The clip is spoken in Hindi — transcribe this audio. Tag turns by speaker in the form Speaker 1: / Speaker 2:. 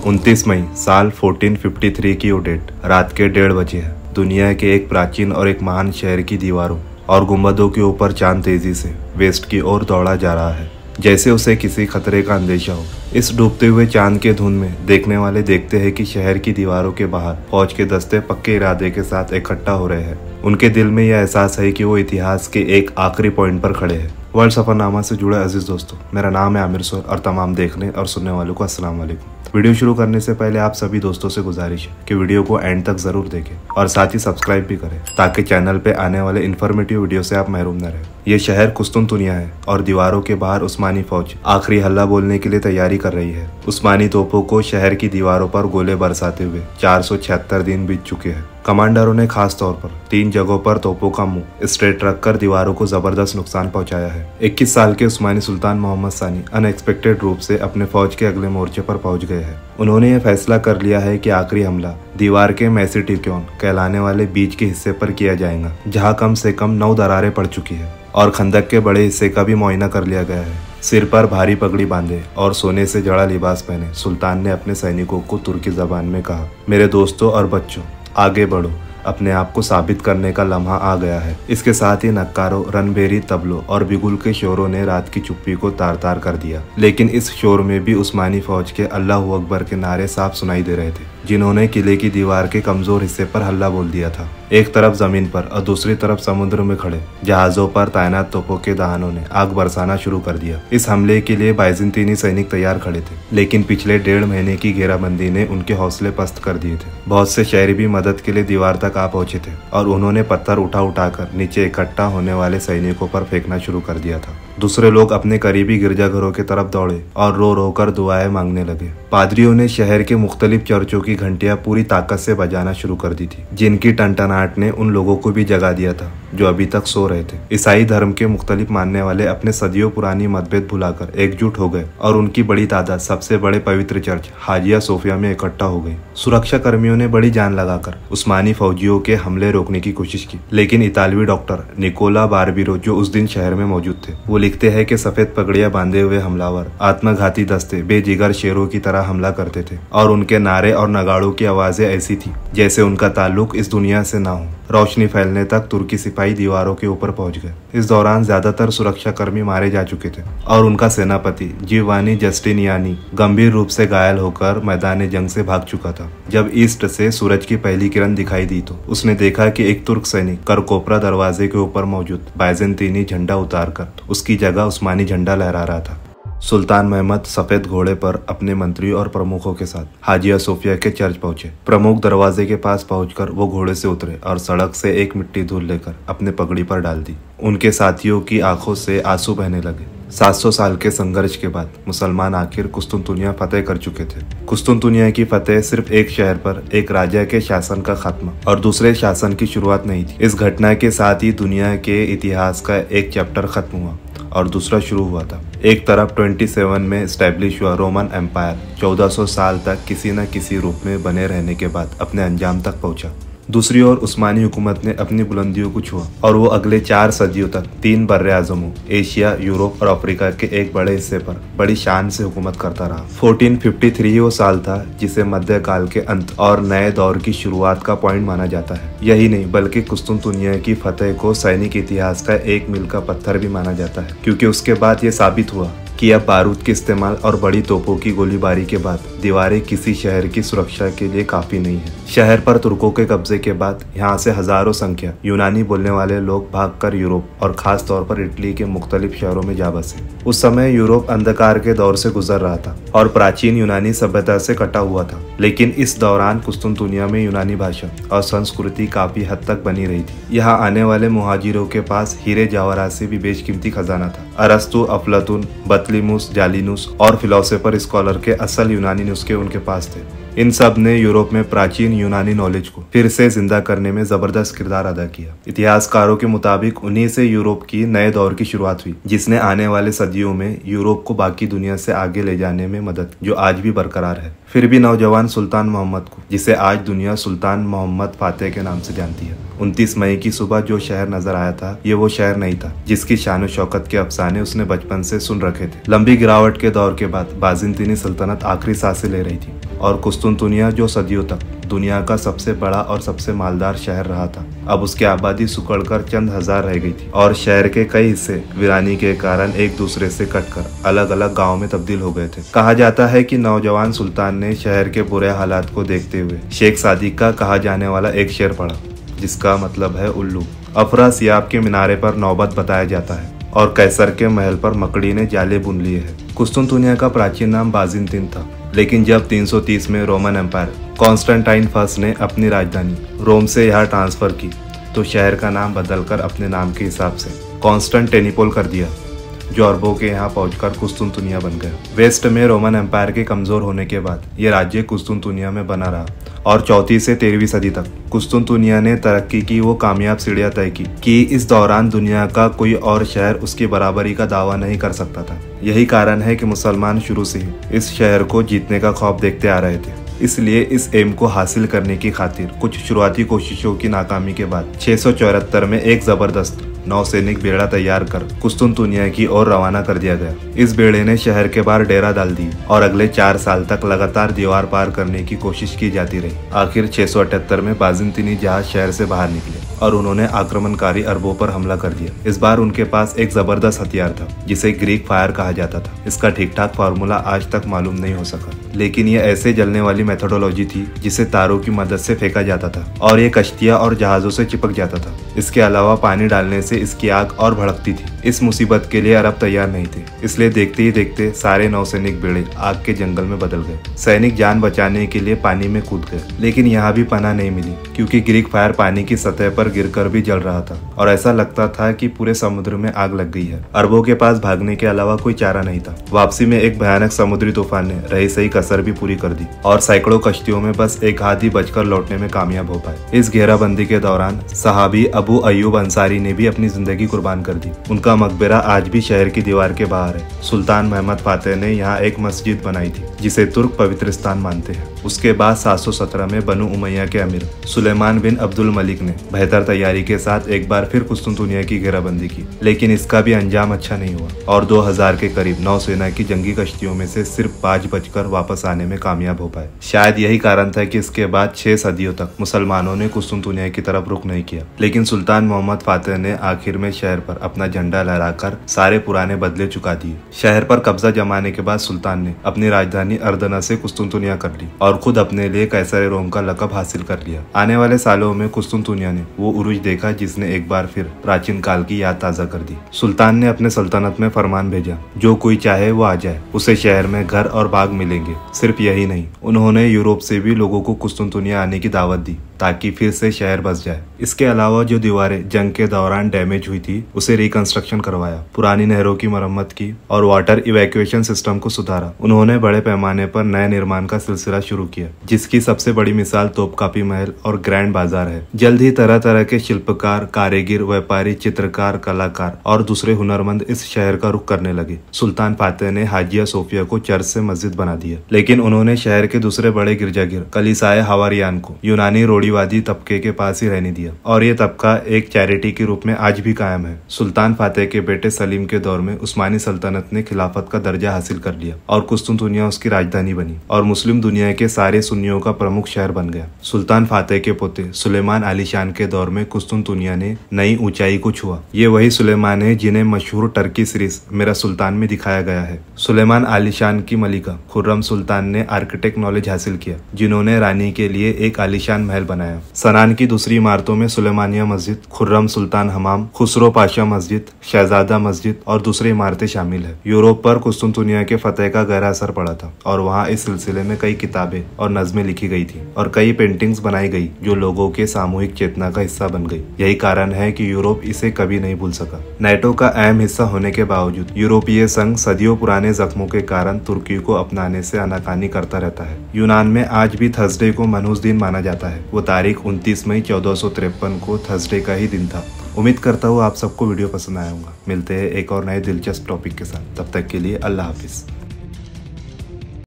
Speaker 1: 29 मई साल 1453 की वो डेट रात के 1:30 बजे है। दुनिया के एक प्राचीन और एक महान शहर की दीवारों और गुंबदों के ऊपर चांद तेजी से वेस्ट की ओर दौड़ा जा रहा है, जैसे उसे किसी खतरे का अंदेशा हो। इस डूबते हुए चांद के धुंध में देखने वाले देखते हैं कि शहर की दीवारों के बाहर फौज के दस्ते पक्के इरादे के साथ इकट्ठा हो रहे हैं। उनके दिल में यह एहसास है कि वो इतिहास के एक आखिरी पॉइंट पर खड़े हैं। वर्ल्ड सफरनामा से जुड़े अजीज दोस्तों, मेरा नाम है आमिर सोर और तमाम देखने और सुनने वालों को अस्सलाम वालेकुम। वीडियो शुरू करने से पहले आप सभी दोस्तों से गुजारिश है कि वीडियो को एंड तक जरूर देखें और साथ ही सब्सक्राइब भी करें ताकि चैनल पे आने वाले इन्फॉर्मेटिव वीडियो से आप महरूम न रहें। ये शहर कुस्तुनतुनिया है और दीवारों के बाहर उस्मानी फौज आखिरी हल्ला बोलने के लिए तैयारी कर रही है। उस्मानी तोपों को शहर की दीवारों पर गोले बरसाते हुए 476 दिन बीत चुके हैं। कमांडरों ने खास तौर पर 3 जगहों पर तोपों का मुंह स्ट्रेट रखकर दीवारों को जबरदस्त नुकसान पहुंचाया है। 21 साल के उस्मानी सुल्तान मोहम्मद सानी अनएक्सपेक्टेड रूप से अपने फौज के अगले मोर्चे पर पहुंच गए हैं। उन्होंने यह फैसला कर लिया है कि आखिरी हमला दीवार के मैसिटिक्योन कहलाने वाले बीच के हिस्से पर किया जाएगा, जहां कम से कम 9 दरारें पड़ चुकी है और खंदक के बड़े हिस्से का भी मुआयना कर लिया गया है। सिर पर भारी पगड़ी बांधे और सोने से जड़ा लिबास पहने सुल्तान ने अपने सैनिकों को तुर्की जबान में कहा, मेरे दोस्तों और बच्चों, आगे बढ़ो, अपने आप को साबित करने का लम्हा आ गया है। इसके साथ ही नक्कारों, रनबेरी, तबलों और बिगुल के शोरों ने रात की चुप्पी को तार तार कर दिया। लेकिन इस शोर में भी उस्मानी फौज के अल्लाहू अकबर के नारे साफ सुनाई दे रहे थे, जिन्होंने किले की दीवार के कमजोर हिस्से पर हल्ला बोल दिया था। एक तरफ जमीन पर और दूसरी तरफ समुद्र में खड़े जहाजों पर तैनात तोपों के दहानों ने आग बरसाना शुरू कर दिया। इस हमले के लिए बाइजेंटीनी सैनिक तैयार खड़े थे, लेकिन पिछले 1.5 महीने की घेराबंदी ने उनके हौसले पस्त कर दिए थे। बहुत से शहरी भी मदद के लिए दीवार तक आ पहुंचे थे और उन्होंने पत्थर उठाकर नीचे इकट्ठा होने वाले सैनिकों पर फेंकना शुरू कर दिया था। दूसरे लोग अपने करीबी गिरजाघरों की तरफ दौड़े और रो रो कर दुआएं मांगने लगे। पादरियों ने शहर के मुख्तलिफ चर्चों की घंटियां पूरी ताकत से बजाना शुरू कर दी थी, जिनकी टनटनाहट ने उन लोगों को भी जगा दिया था जो अभी तक सो रहे थे। ईसाई धर्म के मुख्तलिफ मानने वाले अपने सदियों पुरानी मतभेद भुलाकर एकजुट हो गए और उनकी बड़ी तादाद सबसे बड़े पवित्र चर्च हाजिया सोफिया में इकट्ठा हो गई। सुरक्षा कर्मियों ने बड़ी जान लगाकर उस्मानी फौजियों के हमले रोकने की कोशिश की, लेकिन इतालवी डॉक्टर निकोला बारबीरो जो उस दिन शहर में मौजूद थे, वो लिखते हैं कि सफेद पगड़ियां बांधे हुए हमलावर आत्मघाती दस्ते बेजिगर शेरों की तरह हमला करते थे और उनके नारे और नगाड़ों की आवाजें ऐसी थी जैसे उनका ताल्लुक इस दुनिया से ना हो। रोशनी फैलने तक तुर्की सिपाही दीवारों के ऊपर पहुंच गए। इस दौरान ज्यादातर सुरक्षा कर्मी मारे जा चुके थे और उनका सेनापति जिवानी जस्टिनियानी गंभीर रूप से घायल होकर मैदान जंग से भाग चुका था। जब ईस्ट से सूरज की पहली किरण दिखाई दी तो उसने देखा कि एक तुर्क सैनिक करकोपरा दरवाजे के ऊपर मौजूद बाइजेंटीनी झंडा उतारकर उसकी जगह उस्मानी झंडा लहरा रहा था। सुल्तान महमद सफेद घोड़े पर अपने मंत्री और प्रमुखों के साथ हाजिया सोफिया के चर्च पहुंचे। प्रमुख दरवाजे के पास पहुंचकर वो घोड़े से उतरे और सड़क से एक मिट्टी धूल लेकर अपने पगड़ी पर डाल दी। उनके साथियों की आंखों से आंसू बहने लगे। 700 साल के संघर्ष के बाद मुसलमान आखिर कुस्तुनतुनिया फतेह कर चुके थे। कुस्तुनतुनिया की फतेह सिर्फ एक शहर पर एक राजा के शासन का खात्मा और दूसरे शासन की शुरुआत नहीं थी। इस घटना के साथ ही दुनिया के इतिहास का एक चैप्टर खत्म हुआ और दूसरा शुरू हुआ था। एक तरफ 27 में स्टैब्लिश हुआ रोमन एम्पायर 1400 साल तक किसी न किसी रूप में बने रहने के बाद अपने अंजाम तक पहुंचा। दूसरी ओर उस्मानी हुकूमत ने अपनी बुलंदियों को छुआ और वो अगले 4 सदियों तक 3 बर्रे आज़मों एशिया, यूरोप और अफ्रीका के एक बड़े हिस्से पर बड़ी शान से हुकूमत करता रहा। 1453 वो साल था जिसे मध्यकाल के अंत और नए दौर की शुरुआत का पॉइंट माना जाता है। यही नहीं बल्कि कुस्तुनतुनिया की फतेह को सैनिक इतिहास का एक मील का पत्थर भी माना जाता है, क्योंकि उसके बाद ये साबित हुआ कि अब बारूद के इस्तेमाल और बड़ी तोपों की गोलीबारी के बाद दीवारें किसी शहर की सुरक्षा के लिए काफी नहीं है। शहर पर तुर्कों के कब्जे के बाद यहाँ से हजारों संख्या यूनानी बोलने वाले लोग भागकर यूरोप और खास तौर पर इटली के मुख्तलिफ शहरों में जा बसे। उस समय यूरोप अंधकार के दौर से गुजर रहा था और प्राचीन यूनानी सभ्यता से कटा हुआ था, लेकिन इस दौरान कुस्तुनतुनिया में यूनानी भाषा और संस्कृति काफी हद तक बनी रही थी। यहाँ आने वाले मुहाजिरों के पास हीरे जवाहरात से भी बेशकीमती खजाना था। अरस्तु, अफलातून, बतलिमुस, जालिनुस और फिलोसोफर स्कॉलर के असल यूनानी नुस्खे उनके पास थे। इन सब ने यूरोप में प्राचीन यूनानी नॉलेज को फिर से जिंदा करने में जबरदस्त किरदार अदा किया। इतिहासकारों के मुताबिक उन्हीं से यूरोप की नए दौर की शुरुआत हुई, जिसने आने वाले सदियों में यूरोप को बाकी दुनिया से आगे ले जाने में मदद, जो आज भी बरकरार है। फिर भी नौजवान सुल्तान मोहम्मद को, जिसे आज दुनिया सुल्तान मोहम्मद फातेह के नाम से जानती है, 29 मई की सुबह जो शहर नजर आया था, ये वो शहर नहीं था जिसकी शान शौकत के अफसाने उसने बचपन से सुन रखे थे। लंबी गिरावट के दौर के बाद बाजिंतीनी सल्तनत आखिरी सांसें ले रही थी और कुस्तुनतुनिया, जो सदियों तक दुनिया का सबसे बड़ा और सबसे मालदार शहर रहा था, अब उसकी आबादी सुकड़कर चंद हजार रह गई थी और शहर के कई हिस्से वीरानी के कारण एक दूसरे से कटकर अलग अलग गांवों में तब्दील हो गए थे। कहा जाता है कि नौजवान सुल्तान ने शहर के बुरे हालात को देखते हुए शेख सादिक का कहा जाने वाला एक शेर पढ़ा, जिसका मतलब है उल्लू। अफरासियाब के मीनारे पर नौबत बताया जाता है और कैसर के महल पर मकड़ी ने जाले बुन लिए हैं। कुस्तुनतुनिया का प्राचीन नाम बाजिंतीन था, लेकिन जब 330 में रोमन एम्पायर कॉन्स्टेंटाइन फर्स्ट ने अपनी राजधानी रोम से यहाँ ट्रांसफर की, तो शहर का नाम बदलकर अपने नाम के हिसाब से कॉन्स्टेंटिनोपल कर दिया, जो अरबों के यहाँ पहुंचकर कुस्तुनतुनिया बन गया। वेस्ट में रोमन एम्पायर के कमजोर होने के बाद ये राज्य कुस्तुनतुनिया में बना रहा और 4वीं से 13वीं सदी तक कुस्तुनतुनिया ने तरक्की की वो कामयाब सीढ़ियां तय की कि इस दौरान दुनिया का कोई और शहर उसकी बराबरी का दावा नहीं कर सकता था। यही कारण है कि मुसलमान शुरू से ही इस शहर को जीतने का ख्वाब देखते आ रहे थे। इसलिए इस एम को हासिल करने की खातिर कुछ शुरुआती कोशिशों की नाकामी के बाद 674 में एक जबरदस्त नौसैनिक बेड़ा तैयार कर कुस्तुनतुनिया की ओर रवाना कर दिया गया। इस बेड़े ने शहर के बाहर डेरा डाल दी और अगले 4 साल तक लगातार दीवार पार करने की कोशिश की जाती रही। आखिर 678 में बाजिंतीनी जहाज शहर से बाहर निकले और उन्होंने आक्रमणकारी अरबों पर हमला कर दिया। इस बार उनके पास एक जबरदस्त हथियार था जिसे ग्रीक फायर कहा जाता था। इसका ठीक ठाक फार्मूला आज तक मालूम नहीं हो सका, लेकिन ये ऐसे जलने वाली मेथोडोलॉजी थी जिसे तारों की मदद से फेंका जाता था और ये कश्तियां और जहाजों से चिपक जाता था। इसके अलावा पानी डालने से इसकी आग और भड़कती थी। इस मुसीबत के लिए अरब तैयार नहीं थे, इसलिए देखते ही देखते सारे नौसैनिक बेड़े आग के जंगल में बदल गए। सैनिक जान बचाने के लिए पानी में कूद गए, लेकिन यहाँ भी पनाह नहीं मिली क्योंकि ग्रीक फायर पानी की सतह पर गिरकर भी जल रहा था और ऐसा लगता था कि पूरे समुद्र में आग लग गई है। अरबों के पास भागने के अलावा कोई चारा नहीं था। वापसी में एक भयानक समुद्री तूफान ने रही सही कसर भी पूरी कर दी और सैकड़ों कश्तियों में बस एक हाथ ही बचकर लौटने में कामयाब हो पाए। इस घेराबंदी के दौरान सहाबी अबू अयूब अंसारी ने भी अपनी जिंदगी कुर्बान कर दी। उनका मकबरा आज भी शहर की दीवार के बाहर है। सुल्तान मोहम्मद फातेह ने यहाँ एक मस्जिद बनाई थी जिसे तुर्क पवित्र स्थान मानते हैं। उसके बाद 717 में बनु उमैया के अमीर सुलेमान बिन अब्दुल मलिक ने बेहतर तैयारी के साथ एक बार फिर कुस्तुनतुनिया की घेराबंदी की, लेकिन इसका भी अंजाम अच्छा नहीं हुआ और 2000 के करीब नौसेना की जंगी कश्तियों में से सिर्फ 5 बचकर वापस आने में कामयाब हो पाए। शायद यही कारण था कि इसके बाद 6 सदियों तक मुसलमानों ने कुस्तुनतुनिया की तरफ रुख नहीं किया। लेकिन सुल्तान मोहम्मद फातेह ने आखिर में शहर पर अपना झंडा लहराकर सारे पुराने बदले चुका दिए। शहर पर कब्जा जमाने के बाद सुल्तान ने अपनी राजधानी अर्दना से कुस्तुनतुनिया कर ली और खुद अपने लिए कैसर रोम का लक़ब हासिल कर लिया। आने वाले सालों में कुस्तुनतुनिया ने वो उरूज देखा जिसने एक बार फिर प्राचीन काल की याद ताजा कर दी। सुल्तान ने अपने सल्तनत में फरमान भेजा, जो कोई चाहे वो आ जाए, उसे शहर में घर और बाग मिलेंगे। सिर्फ यही नहीं, उन्होंने यूरोप से भी लोगों को कुस्तुनतुनिया आने की दावत दी ताकि फिर से शहर बस जाए। इसके अलावा जो दीवारें जंग के दौरान डैमेज हुई थी उसे रिकंस्ट्रक्शन करवाया, पुरानी नहरों की मरम्मत की और वाटर इवैक्यूएशन सिस्टम को सुधारा। उन्होंने बड़े पैमाने पर नए निर्माण का सिलसिला शुरू किया, जिसकी सबसे बड़ी मिसाल तोपकापी महल और ग्रैंड बाजार है। जल्द ही तरह तरह के शिल्पकार, कारीगर, व्यापारी, चित्रकार, कलाकार और दूसरे हुनरमंद इस शहर का रुख करने लगे। सुल्तान फातेह ने हाजिया सोफिया को चर्च से मस्जिद बना दिया, लेकिन उन्होंने शहर के दूसरे बड़े गिरजाघर कलीसाए हवारियान को यूनानी रूढ़िवादी तबके के पास ही रहने दिया और ये तबका एक चैरिटी के रूप में आज भी कायम है। सुल्तान फातेह के बेटे सलीम के दौर में उस्मानी सल्तनत ने खिलाफत का दर्जा हासिल कर लिया और कुस्तुनतुनिया उसकी राजधानी बनी और मुस्लिम दुनिया के सारे सुन्नियों का प्रमुख शहर बन गया। सुल्तान फातेह के पोते सुलेमान आलीशान के दौर में कुस्तुनतुनिया ने नई ऊंचाई को छुआ। ये वही सुलेमान है जिन्हें मशहूर टर्की सीरीज मेरा सुल्तान में दिखाया गया है। सुलेमान आलीशान की मलिका खुर्रम सुल्तान ने आर्किटेक्ट नॉलेज हासिल किया, जिन्होंने रानी के लिए एक आलीशान महल बनाया। बनाया। सनान की दूसरी इमारतों में सुलेमानिया मस्जिद, खुर्रम सुल्तान हमाम, खुसरो पाशा मस्जिद, शहजादा मस्जिद और दूसरी इमारतें शामिल है। यूरोप पर कुस्तुनतुनिया के फतेह का गहरा असर पड़ा था और वहाँ इस सिलसिले में कई किताबें और नज़में लिखी गई थी और कई पेंटिंग्स बनाई गई जो लोगों के सामूहिक चेतना का हिस्सा बन गई। यही कारण है कि यूरोप इसे कभी नहीं भूल सका। नाटो का अहम हिस्सा होने के बावजूद यूरोपीय संघ सदियों पुराने जख्मों के कारण तुर्की को अपनाने से आनाकानी करता रहता है। यूनान में आज भी थर्सडे को मनहूस दिन माना जाता है। वो तारीख 29 मई 1453 को थर्सडे का ही दिन था। उम्मीद करता हूँ आप सबको वीडियो पसंद आया होगा। मिलते हैं एक और नए दिलचस्प टॉपिक के साथ। तब तक के लिए अल्लाह हाफिज।